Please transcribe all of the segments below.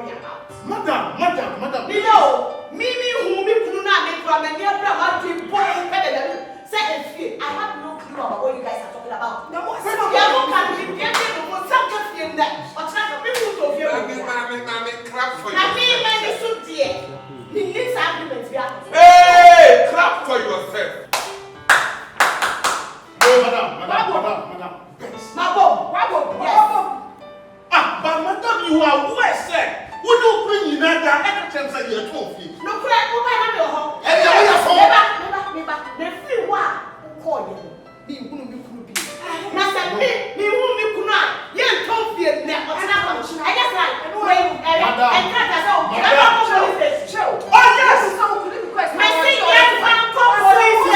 me about? Madam. You know, Mimi who me couldn't make from a near grandma to boy second fear. I have no clue about what you guys are talking about. Now what's up? Yeah, who can be getting for some just in that? Or try to people to hear me. Clap for you. I mean, man, it's so dear. He needs arguments. Hey, clap for yourself. Madam. Yes. But madam, you are worse, sir. Would you bring in that every time that you're talking? No, correct. Who can have your home? And you're your phone. Never. The free one. Call you. Me, who be could be. Master, me, who be could not. You don't fear them. What's that? I guess like, wait, I can't as well. Oh, yes. My senior fan call police.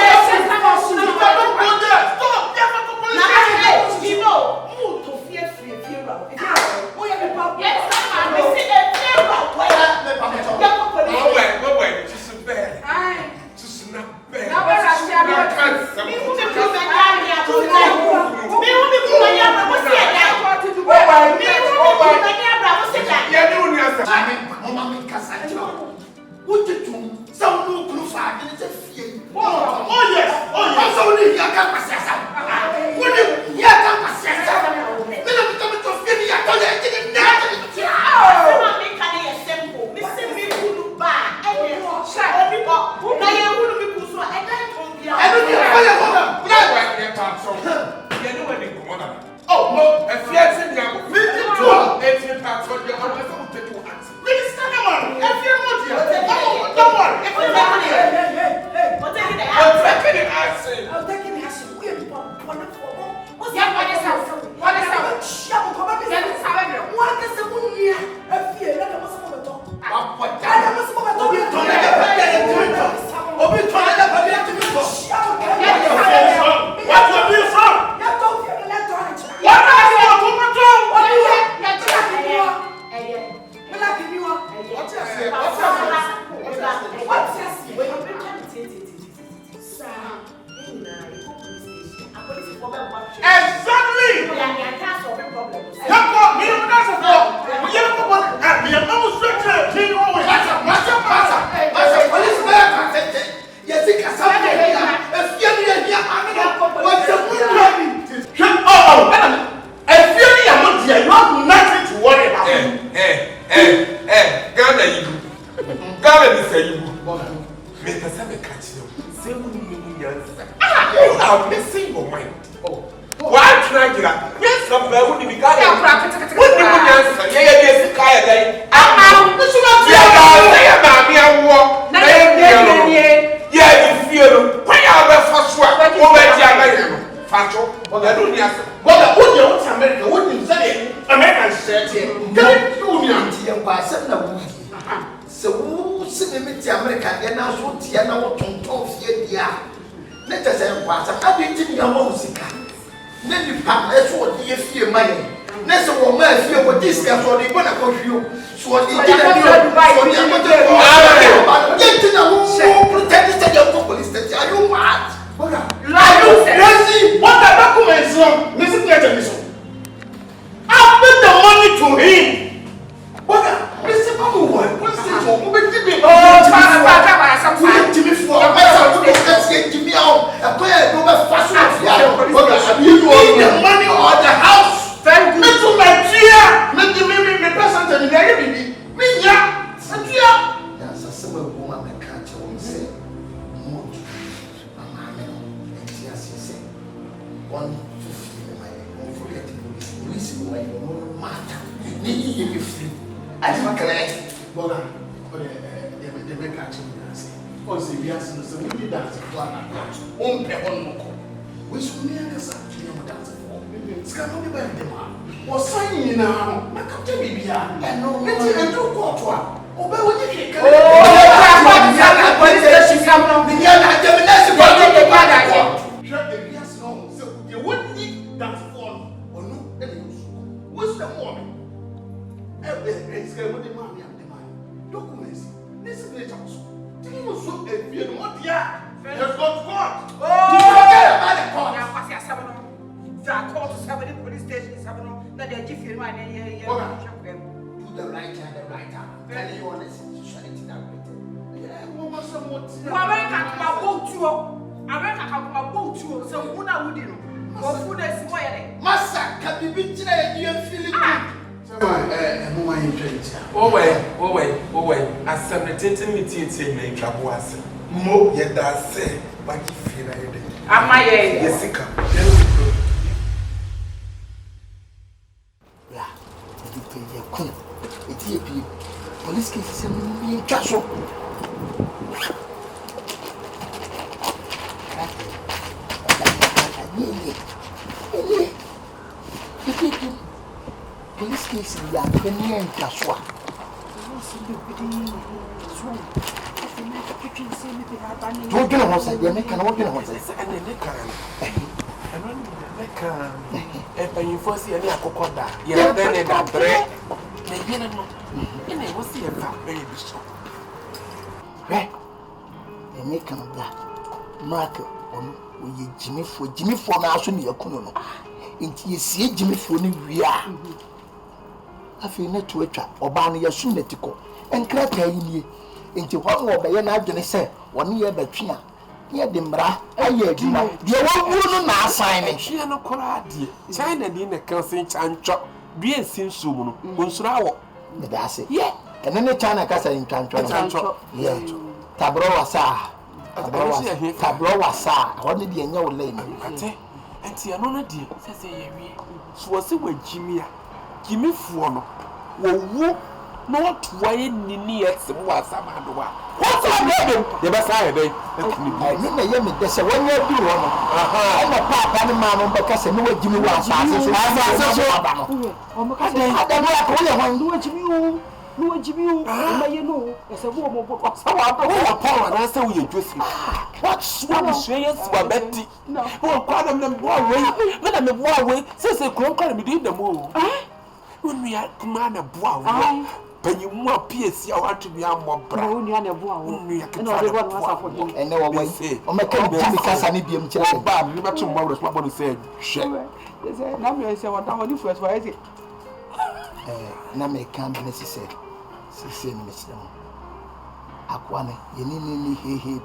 Stop. Never call police. You know, move to fear. Yes, I see a fear. Wait, just bad. Just not bad. the right hand, the right hand. I'm telling you honestly, sexuality that way. Yeah, woman, someone. America come about you. America come about you. So who now would you? Or who is more? Massa, can you be today? You feel it? Oh wait. As 17 minutes in Trabuas. Mo, yet that say, what you feel like it. Am I Jessica? Yeah, it's a police case is in Castle. Police case in Yakenia and Castle. Don't get on side, you make an organ on side. If you foresee any cocoda, yeah, then it got bread. Maybe not. And I will see a very bishop. They make an that market on Jimmy for now, so near Kuno. Into you see Jimmy for we are. I feel not to a trap or banny a sunetico and crack into one more by an agony say 1 year by China. Near the bra, I hear you know. You won't now sign it. She no coradi. China in a cousin and chop. Be a sin soon. Unsraw. That's it. Yeah. And then the China Casa in Tancho. Yeah. Tabro was Tabro was only the young lady. And see another dear, says a so was it with Jimmy Fuono. Whoa. Not why Nini at some was some other one. What's up, baby? The best I day. I mean, the young, there's a 1 year period. I'm a papa and a man because I know what Jimmy was. I don't know Jimmy. No, Jimmy, you know, as a woman, what's our power? And I say, we just what's one serious for Betty? No, quite a number way. Let them walk away, says a crocodile within the moon. When we are command a boy. But you want PSC, I want to be more brown. And no way. Oh, my God, because I need to be Bob, you got tomorrow. What want to say? Shit. They say, now I say, what I want to do first. Why is it? Now, make can't be necessary. See, Mister Akwane, you need he.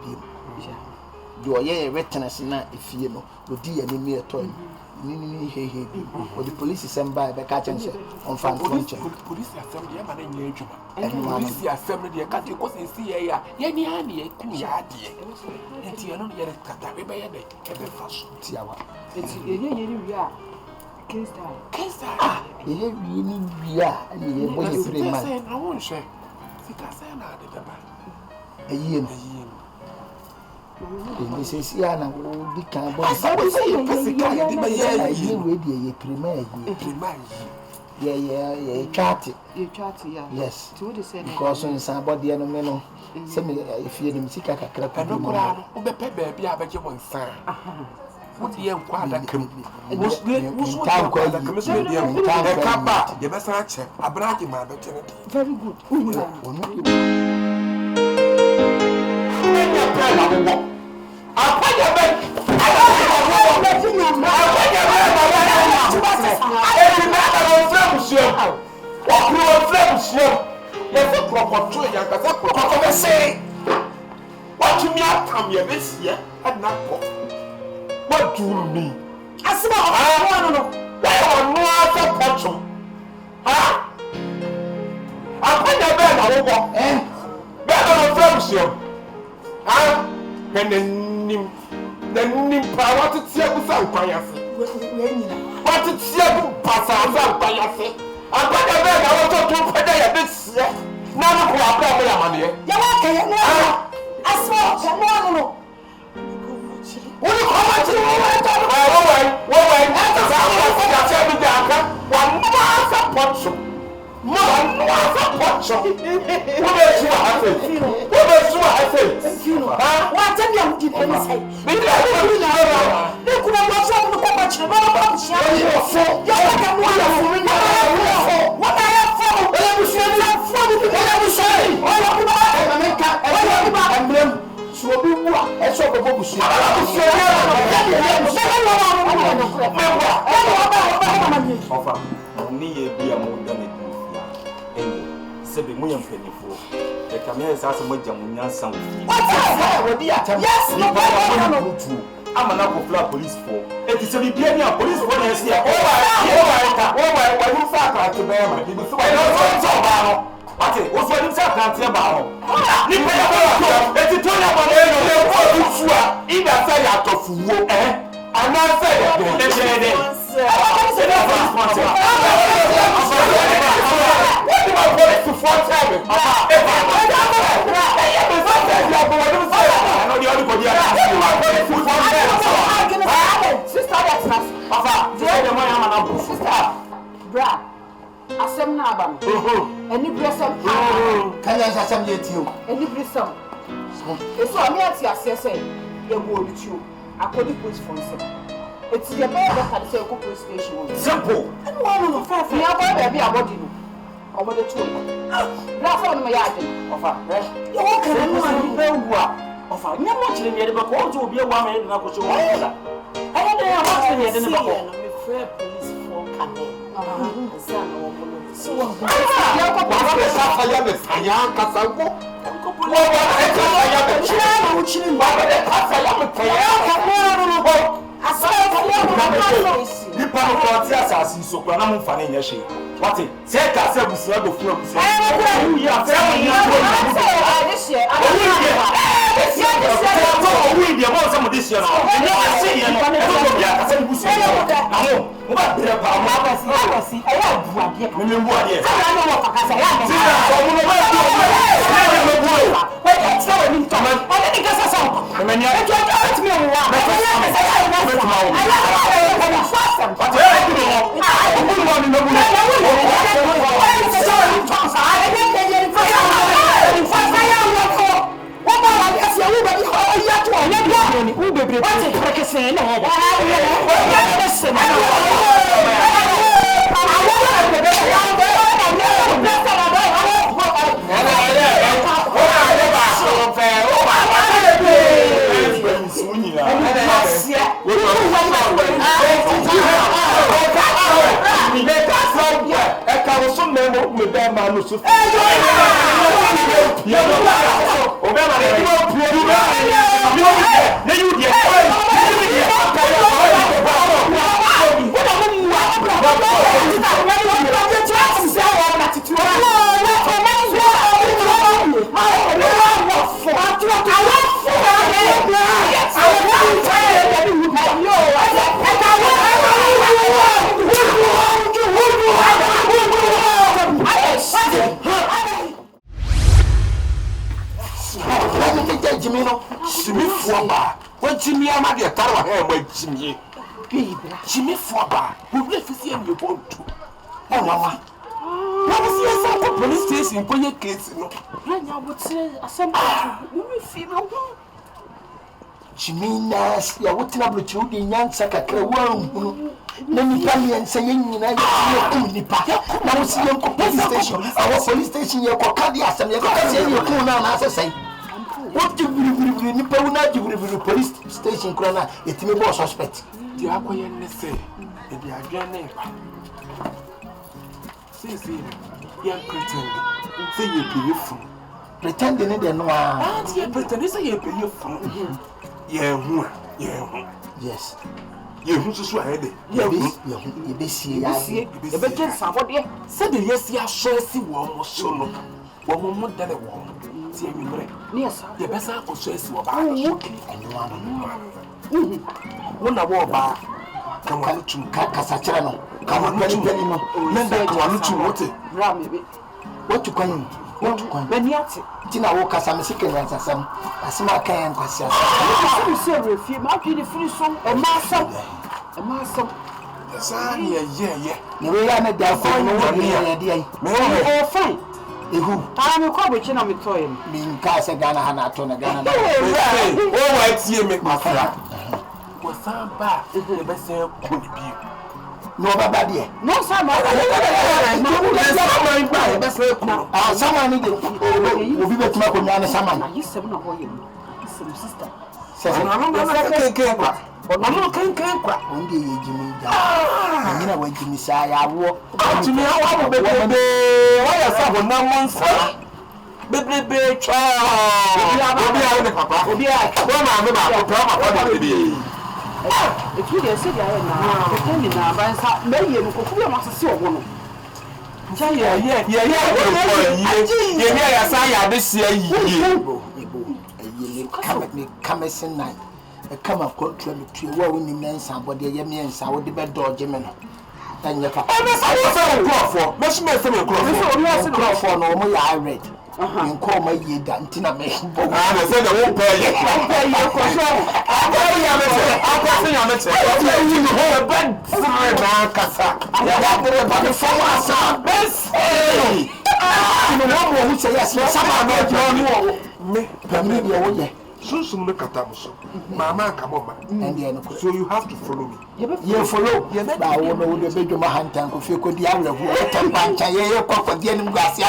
You are a wetness now if you know, with the enemy at all. He, or the police is sent by the catching on confrontation. Police assembly, and police assembly, the country was in CIA, Yanni, and you know, yet cut every fashion. It's Case that, you are, and you when you play man. I won't say, because I a year. This is Yana, the kind of yes, because on somebody and no, send me if you didn't see a crap. I don't know, baby, I bet you won't sign. What the young quadra come? Was time called the commission? The best answer, I brought you my better. Very good. I'll pay your back. What you mean? Come here this year and not what do you mean? I said, I don't know. Why are no other portion? Huh? I'll pay your back. I will walk. Better on friendship. Huh? And then power to see a sound by us. What to see a passage by us. I'm going to beg. I want to pay this. Now, who are probably money. You're okay. I saw tomorrow. What do you call it? Offer, only a beer more than it. Sabi Moyam Pennyfo. The Camille Sasa Mojamunya sound. What yes, no, I'm an apple flower police for. It is a Libyan police for us here. Oh, you fat to bear my people. I don't know. What was when you sat down about? You pay about it. It's all about it. Either say out of war, I'm not saying what do I want to fall time? Asem na aba eni bresem Can you say something to you? eni bresem eso ami ati asese ye bo oluchu akodi police phone se eti ye be better say ko police station simple and one no fa fa ya ba be abodi no omo de tu bra fa no me ya ade ofa ye wo kan no ani be wu a ofa nya mo chire me de be ko o obi e wa me de na ko so wo da ayi de ya mo chire me de na ko me fair police phone kan so ya ko ba be sa fa ya be fa ya ka sa ko wo ba e ka ya be chira no chiri ba be ka sa ya be ya ka ko no ho asa ko ya ni pa ko ti asasi so kwa na mo fa ne nya hye wate se ka se busia do fu abusia wu ya se mo ni ko ni se wi dia mo se mo disia no ni ase ye no ko ya ka se busia na mo ba bere pa mo abasi aya bu ade me bu ade ala no mo fakasa ya no ti na so mo ba du o me bu o we ka tsa we ni tama o ni ka sa so me ni ade to me wo wa me ko ya me sa ya na so ala ala fasam ba te ya du no bu no ni no bu Jimmy Amadi Tarwa hair Jimmy. Jimmy Foba, who refused you want to. Oh, Mama. What was your police station for your kids? No, I would say a sample. Jimmy Nash, you're what trouble to the young secretary. Let me tell you and saying, you know, now see your police station. Our police station, your Cocadia, and your cool now, as I say. What do you police station corner? It may be suspect. The AGYA say, and the AGYA name. See, you pretend. Say you beautiful. Pretending it and no, you pretend. Say you beautiful. Yeah. Yes. You who just were headed. You be see, you better somebody. Said the yes, you shall see one more solo. One more than a woman. Yes, the best I could say so about one of war come on to Casachano, come on, Lenda, come to water. What to come? What to come? When yet, Tina walk as a Mexican as some can pass. You say, refuse, my beautiful song, a master. Yeah. You will not die for no idea. May fine. I'm a coverage and I'm a toy. Mean Casa Gana Hanatona Gana. Oh, I see you make my fire. Was some bad, the best could be. No, Babadia. No, someone will be better than someone. I used to know him. Sister. Says I'm not Ono kan kwa. Onde ye Jimmy ja. Nyina wa Jimmy sa ya wo. Jimmy awo bebe. Wa ya sa bona monsa. Bebe cha. Obi a ne papa. Obi a. Wa ma me ba ko ma ko bebe. Etu de se dia na. Ko ni na ban sa me ye no ko fu ya ma sese owo no. Ja ye ya sa ya de sia yi. Yebo. Me kamesen nine. E kama control me tue wa woni nansa bode ye me nsa wo de be dodge me no. Tanya ka. E be sa crofo. Me shime se me crofo no mo ya red. Nko ma ye da ntina me. Ah, na se de wo pe ye. Ko so. Ya me se. Akwa se ya me se. You know ho bad free na kasa. Ya bere ba me fo asa. Bes. No mo hu se ya se sama no jo no. Me Pamri de wo ye. Sunsun no kata muso. Mama kamoma. And then So you have to follow me. You follow. Ba wo no wo de be dwuma hantan ko fe ko di awre hu. To pancha ye kokko di anim gwase.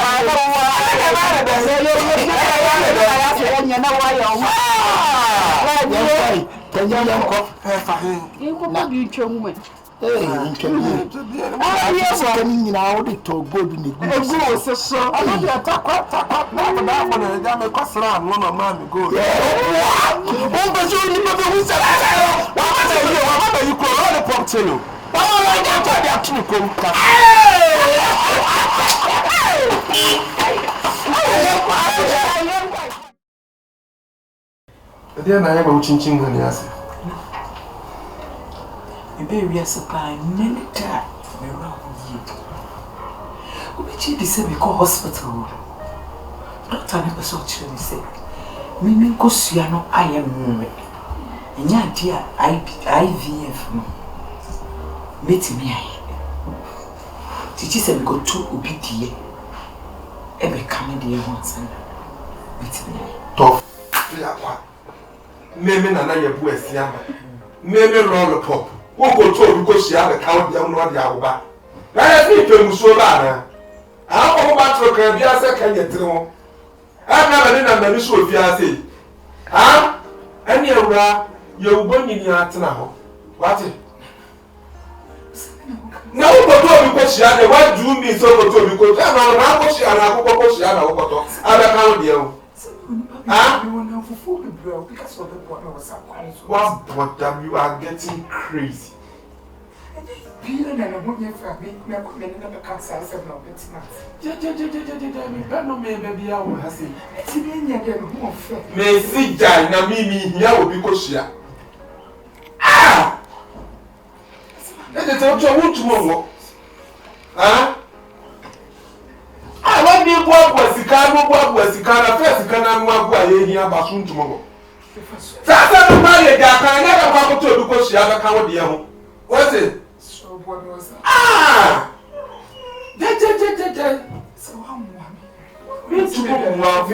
Dia na yaba uchinchin hani ase. Ebe wi aspa nenita me ra yi. Obichi di se be ko hospital. Doctor ne person chire mi se. Mimi ko sua no aye nwure. Enya dia IVF no. Meti mi aye. Tichi se be go to obi die. Ebe kame die ho ansan. Meti mi aye. Tough. Ya kwa. Meme na Yeboah asiama. Meme lollipop. Wo go to obi ko sia be kawo dia no de awoba. Na ya fi pemuso ba na. Awo ba tro kan bia se kan yetire ho. Ana ba ni na mani so ofi ase. Ani awura ye ubo nyini atena ho. Wate. Na wo go to obi ko sia de what do me so go to obi ko. Na ko sia na ko sia na wo ko to. Aba kawo dia ho. What damn, you are getting crazy. When you walk was the car, was the car, first can walk away here about soon tomorrow. Sasa no marry that can never come to because she have a cow dear. What's it? So what was so me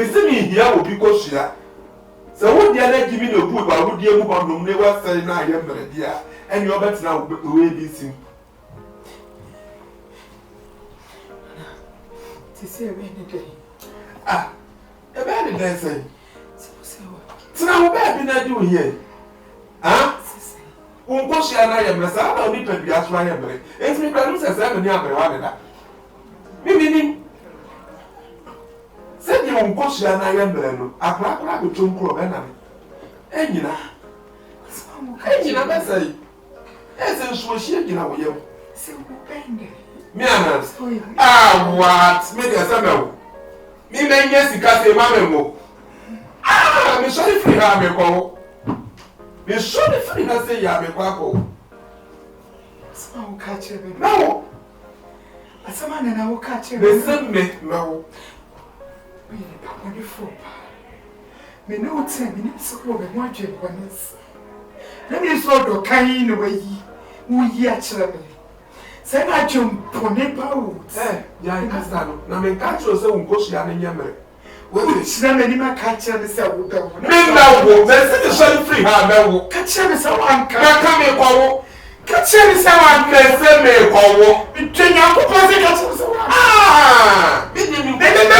to me here because she are. So what the other give me the good, but would you move on to never say now, dear, and your bets now will be seen. Say any day. A bad day say. So now what be na do here? Unko shi ana ya mresa na oni pebi aso ya mre. Enti mi kwanu se se me ni amre wa da. Mimi se di unko shi ana ya mre no. Akra be tum kro be na me. Enyina be say. Ese nso shi enyina wo yem. Se wo bende. Me ana. What? Me dey say me. Me menye sika se ma me mo. Me sorry free ha me ko. Me sorry free na say ya me ko. Asama wo ka che me. No. Asama na wo ka che me. Me say me no. Me ni papa ni fo. Me no tell me ni so ko be mo adwe bonus. Na me so do kan no wayi. Wo yi a chere me. Say na jump on it out. Ya ikasano. Na me catch you say unko shi ana nyamre. We shi na me ma catch you say wo da wo. Me na wo, me say the sorry free ha me wo. Catch you say wan ka. Na ka me kwa wo. Catch you say wan me say me kwa wo. Me twenya ko pa say catch you say wan. Me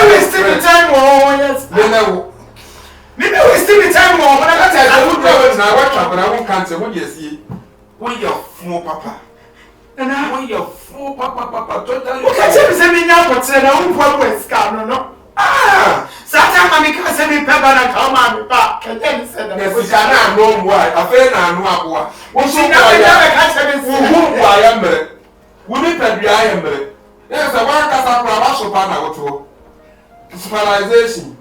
waste the time wo. Yes. Me na wo. Me waste the time wo. Na ka tell you wo na wa tra na wo kan Abrante, what you see? When you're full papa. And when you're full papa, totally. What can you say me now? What's the old West Car? No. Ah! Satan, mommy can't say me pepper and come on back. Can you say that? Yes, we cannot know why. I feel now. What's She never catch me. Who I am? We need to be I am. There's a one cast of Pana. Civilization.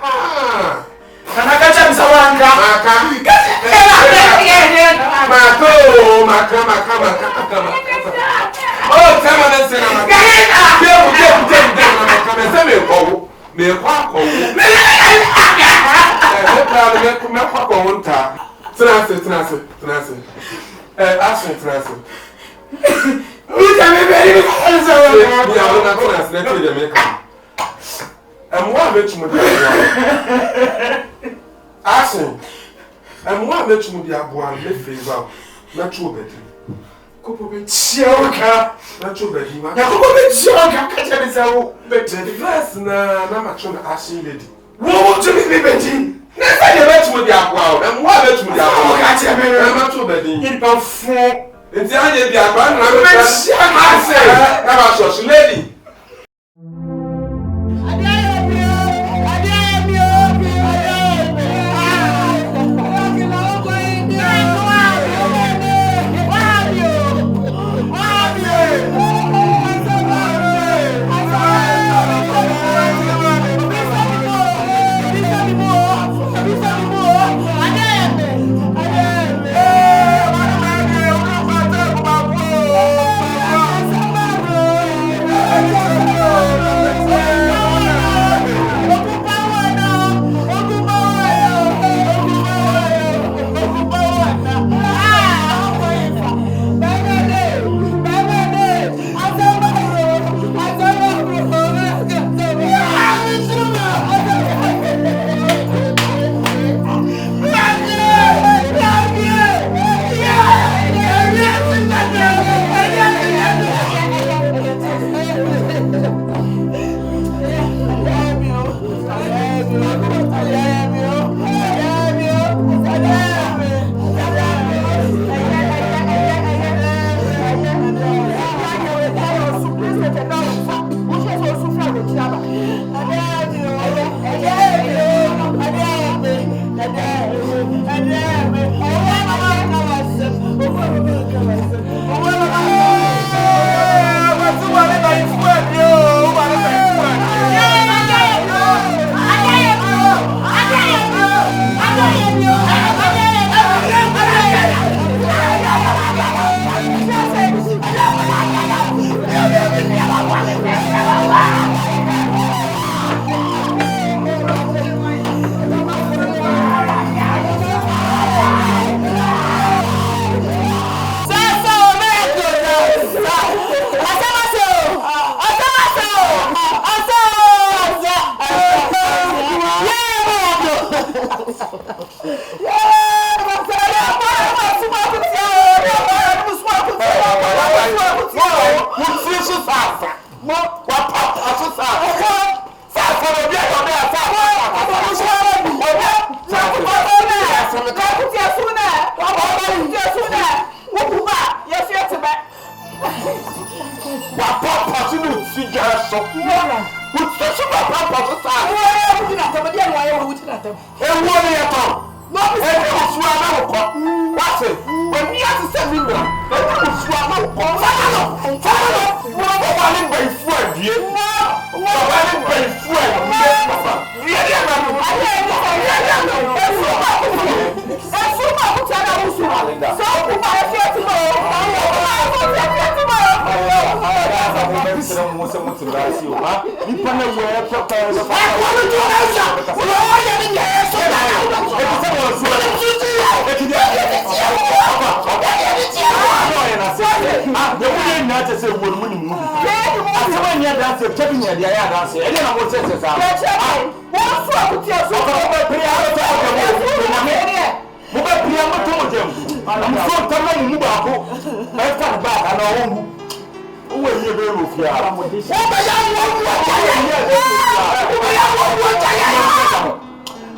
Ah! Can I catch him someone? Oh, come on and say, and one let you be a boy and live favor. Natural betting. Could be choker. Natural betting. Could be choker. Catch me so better. The first na asking lady. What would you be betting? Never you let you be a boy and one let you be a boy. Catch me. Natural betting. In about 4. It's the idea be a boy and I say, never such lady.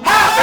Ha!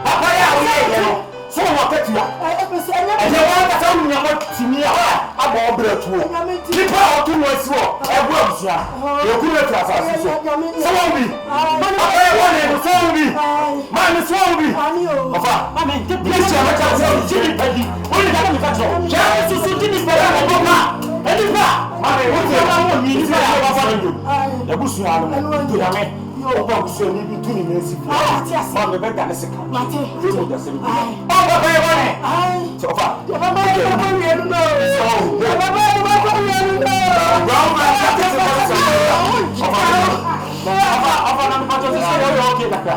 Papa ya o ye ye no so wo ketua. E je wa ka sa mu nyamo to nipa otu no asiwo ebo abusua ye ku na tra asase so so won bi abaye woni no so won bi man so won bi ofa mama nke please ya maka so jini padi woni da me ka tro ya so jini padi mo boka enipa mama wo te ma mo mi ni pa ya ba fa ndo ya busua no to ya me oba busua ni bi tu ni nesi mama be da ne se ka mate mo da se bi oba be woni so ofa mama be ko wi enu no mama be ko wi enu no brown man ka te se ofa na pa to se yo okay na ka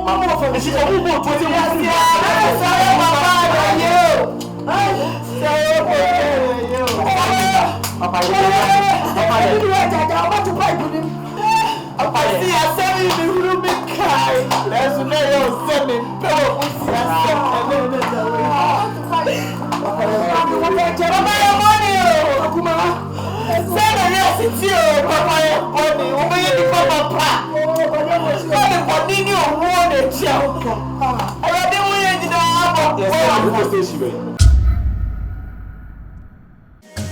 mama fa si ko bo to ti mo si ya mama yo Papa, see, I said you will be kind. Let's lay your seven.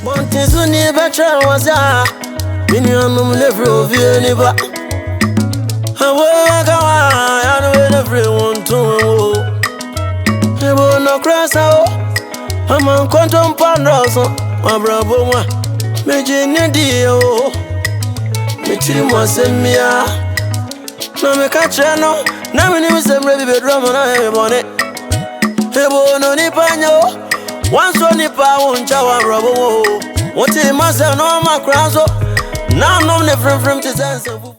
Montezuni betra waza Minianum never of you never I go I know everyone to Ebo no cross out I'm on quantum pandas my bravo Meji nedio Mechi mo semia No me catch no Na me ni sem ready bedroom na e bonnet Ebo no ni panyo Once on the power and shower rubber. What is myself no my cross? Now I'm not from to sense of